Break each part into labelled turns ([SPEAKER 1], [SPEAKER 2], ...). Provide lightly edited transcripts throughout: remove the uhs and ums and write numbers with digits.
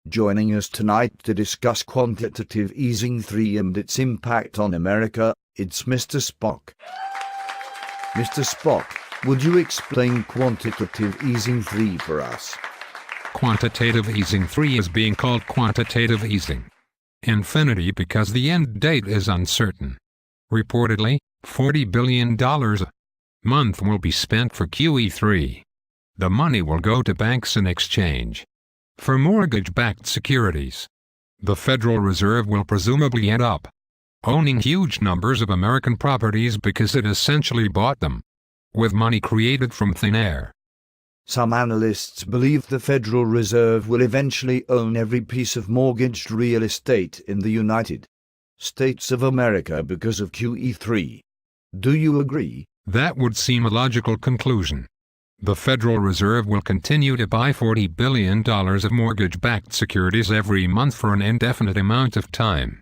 [SPEAKER 1] Joining us tonight to discuss Quantitative Easing 3 and its impact on America, it's Mr. Spock. Mr. Spock, would you explain Quantitative Easing 3 for us?
[SPEAKER 2] Quantitative Easing 3 is being called Quantitative Easing Infinity because the end date is uncertain. Reportedly, $40 billion a month will be spent for QE3. The money will go to banks in exchange for mortgage-backed securities. The Federal Reserve will presumably end up owning huge numbers of American properties because it essentially bought them with money created from thin air.
[SPEAKER 1] Some analysts believe the Federal Reserve will eventually own every piece of mortgaged real estate in the United States of America because of QE3. Do you agree?
[SPEAKER 2] That would seem a logical conclusion. The Federal Reserve will continue to buy $40 billion of mortgage-backed securities every month for an indefinite amount of time.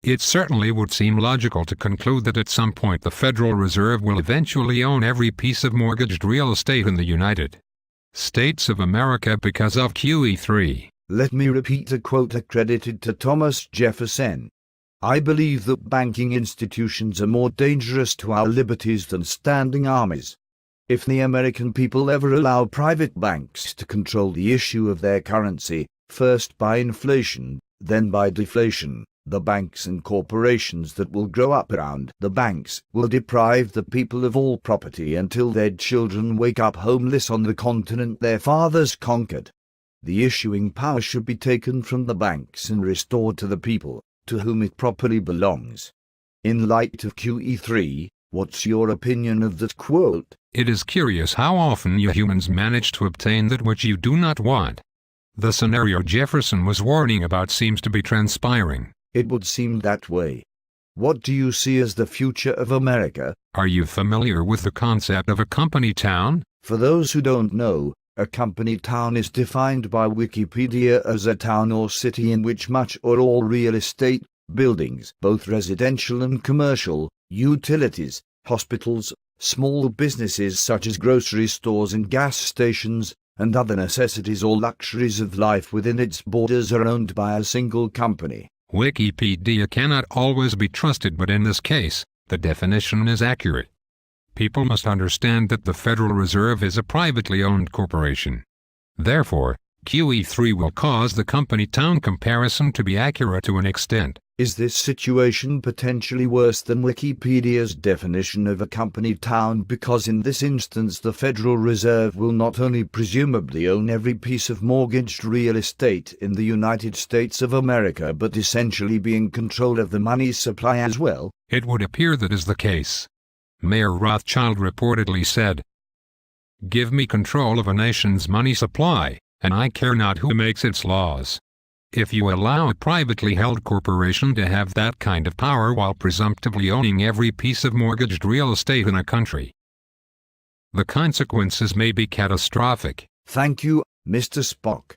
[SPEAKER 2] It certainly would seem logical to conclude that at some point the Federal Reserve will eventually own every piece of mortgaged real estate in the United States of America because of QE3.
[SPEAKER 1] Let me repeat a quote accredited to Thomas Jefferson. I believe that banking institutions are more dangerous to our liberties than standing armies. If the American people ever allow private banks to control the issue of their currency, first by inflation, then by deflation, the banks and corporations that will grow up around the banks will deprive the people of all property until their children wake up homeless on the continent their fathers conquered. The issuing power should be taken from the banks and restored to the people, to whom it properly belongs. In light of QE3, what's your opinion of that quote?
[SPEAKER 2] It is curious how often you humans manage to obtain that which you do not want. The scenario Jefferson was warning about seems to be transpiring.
[SPEAKER 1] It would seem that way. What do you see as the future of America?
[SPEAKER 2] Are you familiar with the concept of a company town?
[SPEAKER 1] For those who don't know, a company town is defined by Wikipedia as a town or city in which much or all real estate, buildings, both residential and commercial, utilities, hospitals, small businesses such as grocery stores and gas stations, and other necessities or luxuries of life within its borders are owned by a single company.
[SPEAKER 2] Wikipedia cannot always be trusted, but in this case, the definition is accurate. People must understand that the Federal Reserve is a privately owned corporation. Therefore, QE3 will cause the company town comparison to be accurate to an extent.
[SPEAKER 1] Is this situation potentially worse than Wikipedia's definition of a company town because in this instance the Federal Reserve will not only presumably own every piece of mortgaged real estate in the United States of America but essentially be in control of the money supply as well?
[SPEAKER 2] It would appear that is the case. Mayor Rothschild reportedly said, "Give me control of a nation's money supply, and I care not who makes its laws." If you allow a privately held corporation to have that kind of power while presumptively owning every piece of mortgaged real estate in a country, the consequences may be catastrophic.
[SPEAKER 1] Thank you, Mr. Spock.